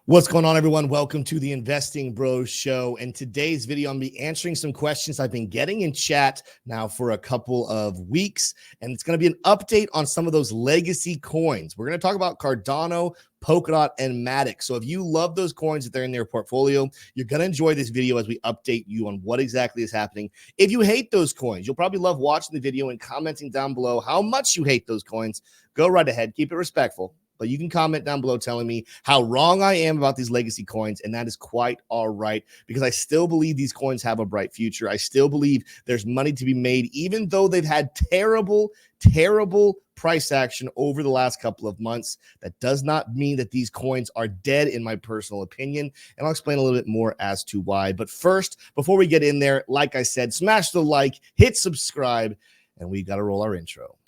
What's going on, everyone? Welcome to the Investing Bros Show. And today's video, I'm going to be answering some questions I've been getting in chat now for a couple of weeks. And it's going to be an update on some of those legacy coins. We're going to talk about Cardano, Polkadot, and Matic. So if you love those coins that they're in their portfolio, you're going to enjoy this video as we update you on what exactly is happening. If you hate those coins, you'll probably love watching the video and commenting down below how much you hate those coins. Go right ahead. Keep it respectful. But you can comment down below telling me how wrong I am about these legacy coins, and that is quite all right, because I still believe these coins have a bright future. I still believe there's money to be made, even though they've had terrible price action over the last couple of months. That does not mean that these coins are dead, in my personal opinion, and I'll explain a little bit more as to why. But first, before we get in there, like I said, smash the like, hit subscribe, and we got to roll our intro.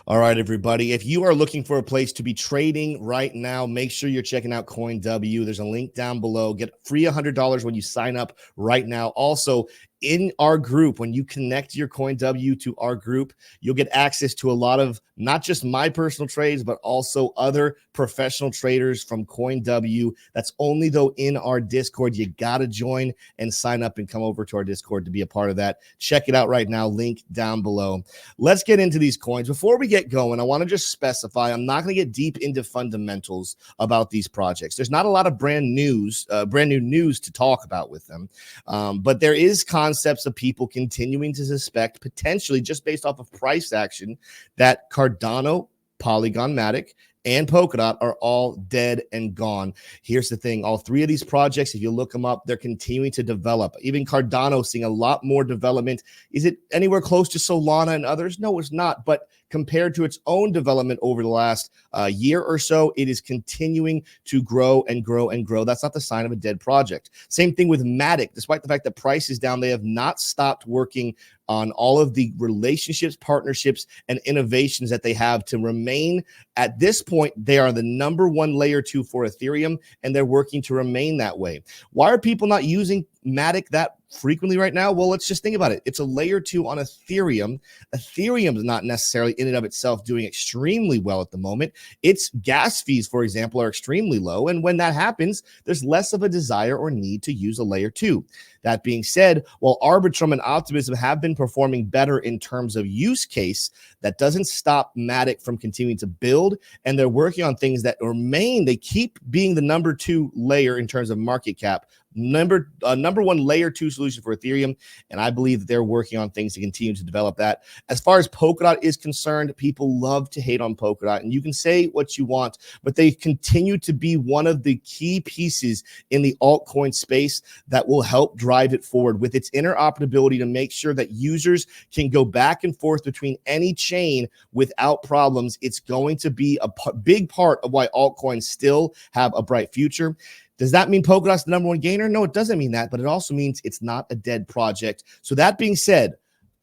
All right, everybody. If you are looking for a place to be trading right now, make sure you're checking out CoinW. There's a link down below. Get free $100 when you sign up right now. Also, in our group, when you connect your CoinW to our group, you'll get access to a lot of not just my personal trades, but also other professional traders from CoinW. That's only though in our Discord. You got to join and sign up and come over to our Discord to be a part of that. Check it out right now. Link down below. Let's get into these coins. Before we get going, I want to just specify, I'm not going to get deep into fundamentals about these projects. There's not a lot of brand new news to talk about with them. But there is concepts of people continuing to suspect, potentially just based off of price action, that Cardano, Polygon, Matic, and Polkadot are all dead and gone. Here's the thing. All three of these projects, if you look them up, they're continuing to develop. Even Cardano seeing a lot more development. Is it anywhere close to Solana and others? No, it's not. But compared to its own development over the last year or so, it is continuing to grow and grow and grow. That's not the sign of a dead project. Same thing with Matic. Despite the fact that price is down, they have not stopped working on all of the relationships, partnerships, and innovations that they have to remain. At this point, they are the #1 layer 2 for Ethereum, and they're working to remain that way. Why are people not using Matic that frequently right now? Well, let's just think about it. It's a layer 2 on Ethereum. Ethereum is not necessarily in and of itself doing extremely well at the moment. Its gas fees, for example, are extremely low. And when that happens, there's less of a desire or need to use a layer 2. That being said, while Arbitrum and Optimism have been performing better in terms of use case, that doesn't stop Matic from continuing to build. And they're working on things that remain. They keep being the #2 layer in terms of market cap. #1 layer 2 solution for Ethereum, and I believe that they're working on things to continue to develop that. As far as Polkadot is concerned, people love to hate on Polkadot, and you can say what you want, but they continue to be one of the key pieces in the altcoin space that will help drive it forward with its interoperability to make sure that users can go back and forth between any chain without problems. It's going to be a big part of why altcoins still have a bright future. Does that mean Polkadot's the #1 gainer? No, it doesn't mean that, but it also means it's not a dead project. So that being said,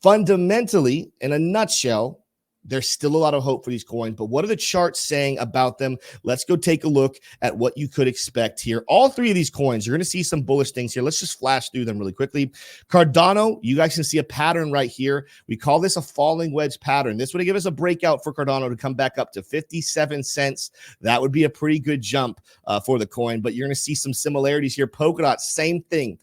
fundamentally, in a nutshell, there's still a lot of hope for these coins, but what are the charts saying about them? Let's go take a look at what you could expect here. All three of these coins, you're going to see some bullish things here. Let's just flash through them really quickly. Cardano, you guys can see a pattern right here. We call this a falling wedge pattern. This would give us a breakout for Cardano to come back up to 57 cents. That would be a pretty good jump for the coin, but you're going to see some similarities here. Polkadot, same thing.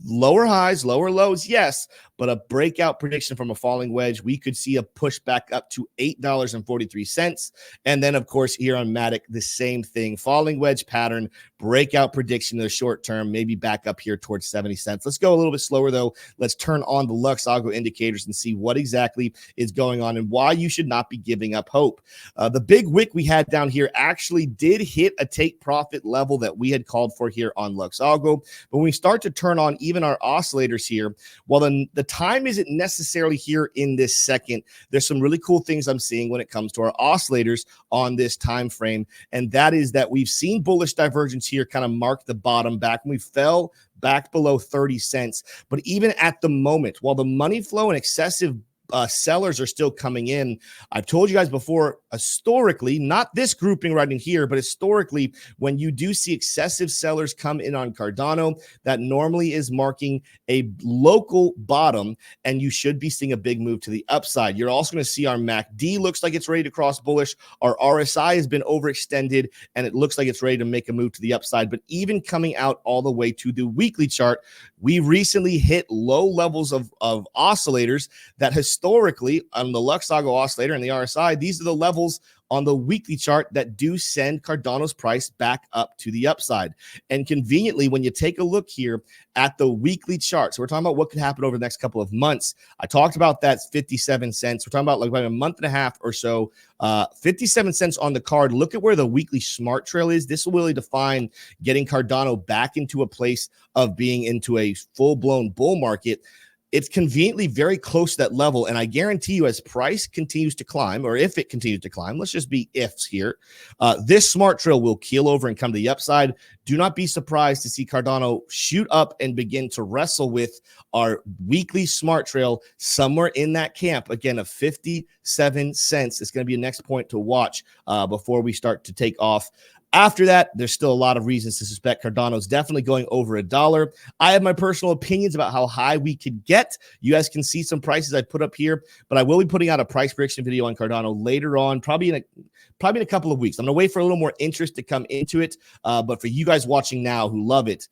Lower highs, lower lows, yes, but a breakout prediction from a falling wedge. We could see a push back up to $8.43. And then, of course, here on Matic, the same thing. Falling wedge pattern, breakout prediction in the short term, maybe back up here towards 70 cents. Let's go a little bit slower, though. Let's turn on the Lux Algo indicators and see what exactly is going on and why you should not be giving up hope. The big wick we had down here actually did hit a take profit level that we had called for here on Lux Algo. But when we start to turn on even our oscillators here, well, then the time isn't necessarily here in this second. There's some really cool things I'm seeing when it comes to our oscillators on this time frame, and that is that we've seen bullish divergence here kind of mark the bottom back when we fell back below 30 cents. But even at the moment, while the money flow and excessive sellers are still coming in. I've told you guys before, historically, not this grouping right in here, but historically, when you do see excessive sellers come in on Cardano, that normally is marking a local bottom, and you should be seeing a big move to the upside. You're also going to see our MACD looks like it's ready to cross bullish. Our RSI has been overextended, and it looks like it's ready to make a move to the upside. But even coming out all the way to the weekly chart, we recently hit low levels of oscillators that historically on the Luxago oscillator and the RSI, these are the levels on the weekly chart that do send Cardano's price back up to the upside. And conveniently, when you take a look here at the weekly chart, so we're talking about what could happen over the next couple of months. I talked about that 57 cents. We're talking about like about a month and a half or so, 57 cents on the card. Look at where the weekly smart trail is. This will really define getting Cardano back into a place of being into a full-blown bull market. It's conveniently very close to that level, and I guarantee you as price continues to climb, or if it continues to climb, let's just be ifs here, this smart trail will keel over and come to the upside. Do not be surprised to see Cardano shoot up and begin to wrestle with our weekly smart trail somewhere in that camp, again, of 57 cents. It's going to be a next point to watch before we start to take off. After that, there's still a lot of reasons to suspect Cardano's definitely going over $1. I have my personal opinions about how high we could get. You guys can see some prices I put up here, but I will be putting out a price prediction video on Cardano later on, probably in a couple of weeks. I'm going to wait for a little more interest to come into it, but for you guys watching now who love it,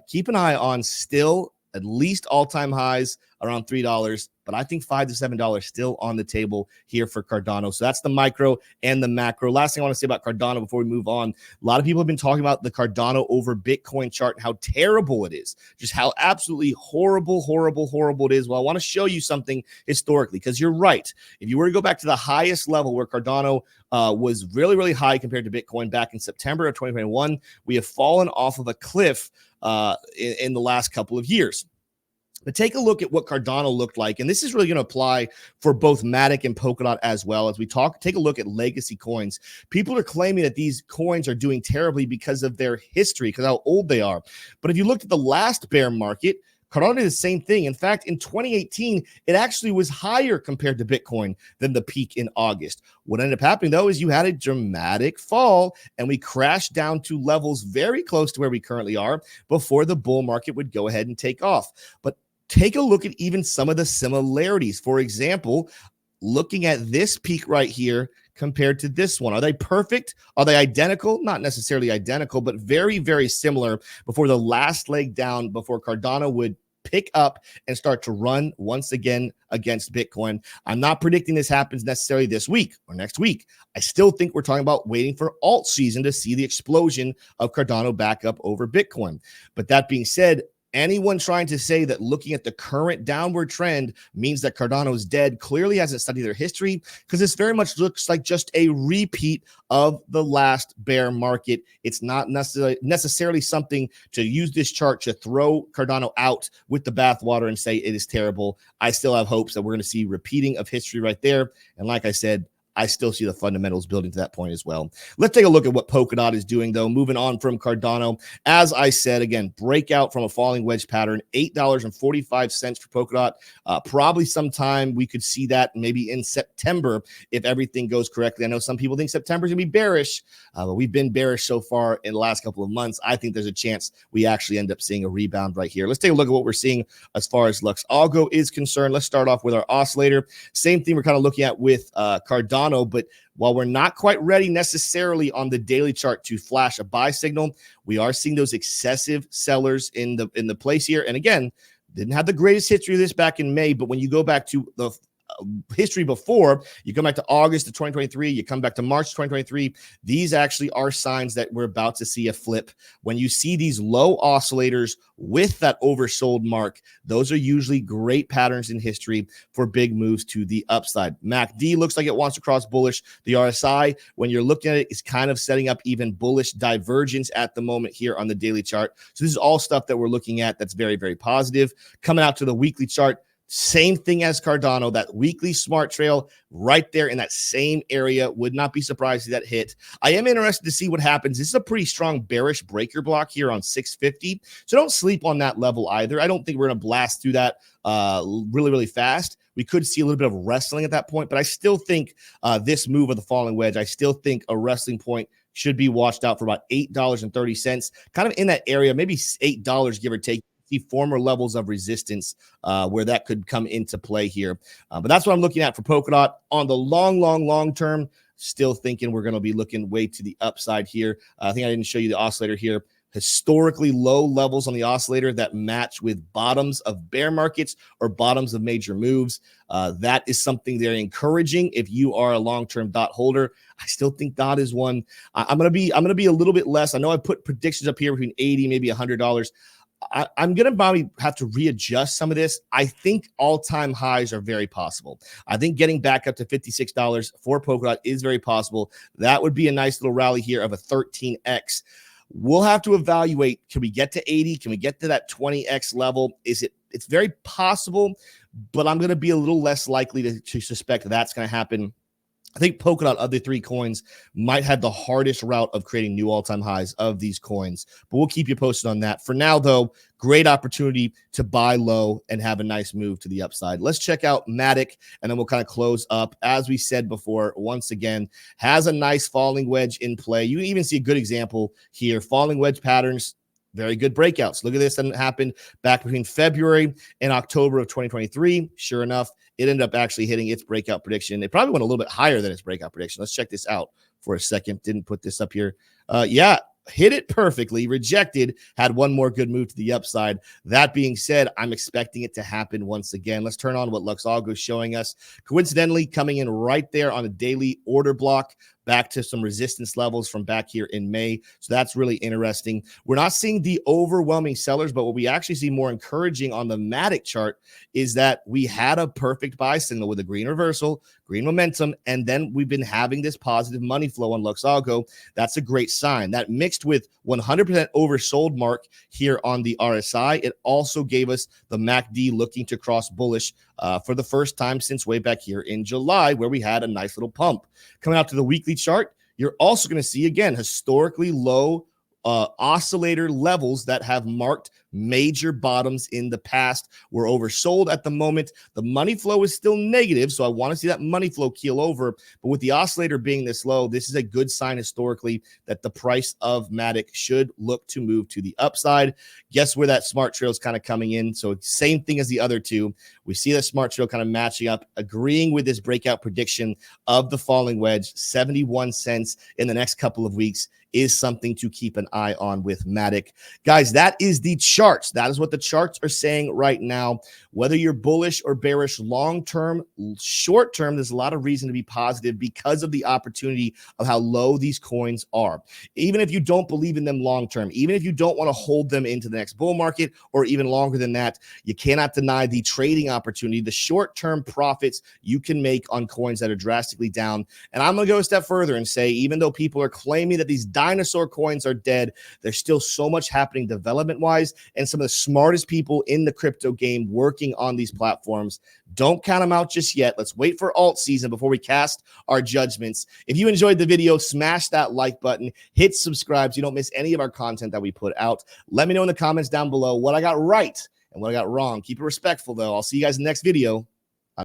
keep an eye on still at least all-time highs around $3, but I think $5 to $7 still on the table here for Cardano. So that's the micro and the macro. Last thing I want to say about Cardano before we move on, a lot of people have been talking about the Cardano over Bitcoin chart and how terrible it is, just how absolutely horrible it is. Well, I want to show you something historically, because you're right. If you were to go back to the highest level where Cardano was really, really high compared to Bitcoin back in September of 2021, we have fallen off of a cliff in the last couple of years. But take a look at what Cardano looked like, and this is really going to apply for both Matic and Polkadot as well. As we take a look at legacy coins, people are claiming that these coins are doing terribly because of their history, because how old they are. But if you looked at the last bear market, Cardano did the same thing. In fact, in 2018, it actually was higher compared to Bitcoin than the peak in August. What ended up happening, though, is you had a dramatic fall, and we crashed down to levels very close to where we currently are before the bull market would go ahead and take off. But take a look at even some of the similarities. For example, looking at this peak right here compared to this one. Are they perfect? Are they identical? Not necessarily identical, but very, very similar before the last leg down, before Cardano would pick up and start to run once again against Bitcoin. I'm not predicting this happens necessarily this week or next week. I still think we're talking about waiting for alt season to see the explosion of Cardano back up over Bitcoin. But that being said, anyone trying to say that looking at the current downward trend means that Cardano is dead clearly hasn't studied their history, because this very much looks like just a repeat of the last bear market. It's not necessarily something to use this chart to throw Cardano out with the bathwater and say it is terrible. I still have hopes that we're going to see repeating of history right there. And like I said, I still see the fundamentals building to that point as well. Let's take a look at what Polkadot is doing, though. Moving on from Cardano, as I said, again, breakout from a falling wedge pattern, $8.45 for Polkadot. Probably sometime we could see that maybe in September if everything goes correctly. I know some people think September is going to be bearish, but we've been bearish so far in the last couple of months. I think there's a chance we actually end up seeing a rebound right here. Let's take a look at what we're seeing as far as Luxago is concerned. Let's start off with our oscillator. Same thing we're kind of looking at with Cardano. But while we're not quite ready necessarily on the daily chart to flash a buy signal, we are seeing those excessive sellers in the place here. And again, didn't have the greatest history of this back in May, but when you go back to the history before, you come back to August of 2023, you come back to March 2023, these actually are signs that we're about to see a flip. When you see these low oscillators with that oversold mark, those are usually great patterns in history for big moves to the upside. MACD looks like it wants to cross bullish. The RSI, when you're looking at it, is kind of setting up even bullish divergence at the moment here on the daily chart. So this is all stuff that we're looking at that's very, very positive. Coming out to the weekly chart, Same thing as Cardano, that weekly smart trail right there in that same area. Would not be surprised to see that hit. I am interested to see what happens. This is a pretty strong bearish breaker block here on 650. So don't sleep on that level either. I don't think we're going to blast through that really, really fast. We could see a little bit of wrestling at that point, but I still think this move of the falling wedge, I still think a wrestling point should be watched out for about $8.30, kind of in that area, maybe $8, give or take. See former levels of resistance where that could come into play here. But that's what I'm looking at for Polkadot on the long term. Still thinking we're going to be looking way to the upside here. I think I didn't show you the oscillator here. Historically low levels on the oscillator that match with bottoms of bear markets or bottoms of major moves. That is something very encouraging if you are a long-term DOT holder. I still think DOT is one. I'm gonna be a little bit less. I know I put predictions up here between $80, maybe $100. I'm going to probably have to readjust some of this. I think all-time highs are very possible. I think getting back up to $56 for Polkadot is very possible. That would be a nice little rally here of a 13x. We'll have to evaluate, can we get to 80? Can we get to that 20x level? It's very possible, but I'm going to be a little less likely to suspect that's going to happen. I think Polkadot of the three coins might have the hardest route of creating new all-time highs of these coins, but we'll keep you posted on that. For now, though, great opportunity to buy low and have a nice move to the upside. Let's check out Matic, and then we'll kind of close up. As we said before, once again, has a nice falling wedge in play. You can even see a good example here. Falling wedge patterns, very good breakouts. Look at this. That happened back between February and October of 2023. Sure enough, it ended up actually hitting its breakout prediction. It probably went a little bit higher than its breakout prediction. Let's check this out for a second. Didn't put this up here. Yeah, hit it perfectly. Rejected. Had one more good move to the upside. That being said, I'm expecting it to happen once again. Let's turn on what Luxalgo is showing us. Coincidentally, coming in right there on a daily order block, back to some resistance levels from back here in May. So that's really interesting. We're not seeing the overwhelming sellers, but what we actually see more encouraging on the Matic chart is that we had a perfect buy signal with a green reversal, green momentum, and then we've been having this positive money flow on Luxalgo. That's a great sign. That mixed with 100% oversold mark here on the RSI, it also gave us the MACD looking to cross bullish for the first time since way back here in July, where we had a nice little pump. Coming out to the weekly chart, you're also going to see, again, historically low oscillator levels that have marked major bottoms in the past. We're oversold at the moment. The money flow is still negative, so I want to see that money flow keel over. But with the oscillator being this low, this is a good sign historically that the price of Matic should look to move to the upside. Guess where that smart trail is kind of coming in? So same thing as the other two. We see that smart trail kind of matching up, agreeing with this breakout prediction of the falling wedge. 71 cents in the next couple of weeks is something to keep an eye on with Matic. Guys, that is the charts. That is what the charts are saying right now. Whether you're bullish or bearish, long-term, short-term, there's a lot of reason to be positive because of the opportunity of how low these coins are. Even if you don't believe in them long-term, even if you don't want to hold them into the next bull market or even longer than that, you cannot deny the trading opportunity, the short-term profits you can make on coins that are drastically down. And I'm going to go a step further and say, even though people are claiming that these dinosaur coins are dead, there's still so much happening development-wise, and some of the smartest people in the crypto game working on these platforms. Don't count them out just yet. Let's wait for alt season before we cast our judgments. If you enjoyed the video, smash that like button, hit subscribe so you don't miss any of our content that we put out. Let me know in the comments down below what I got right and what I got wrong. Keep it respectful, though. I'll see you guys in the next video.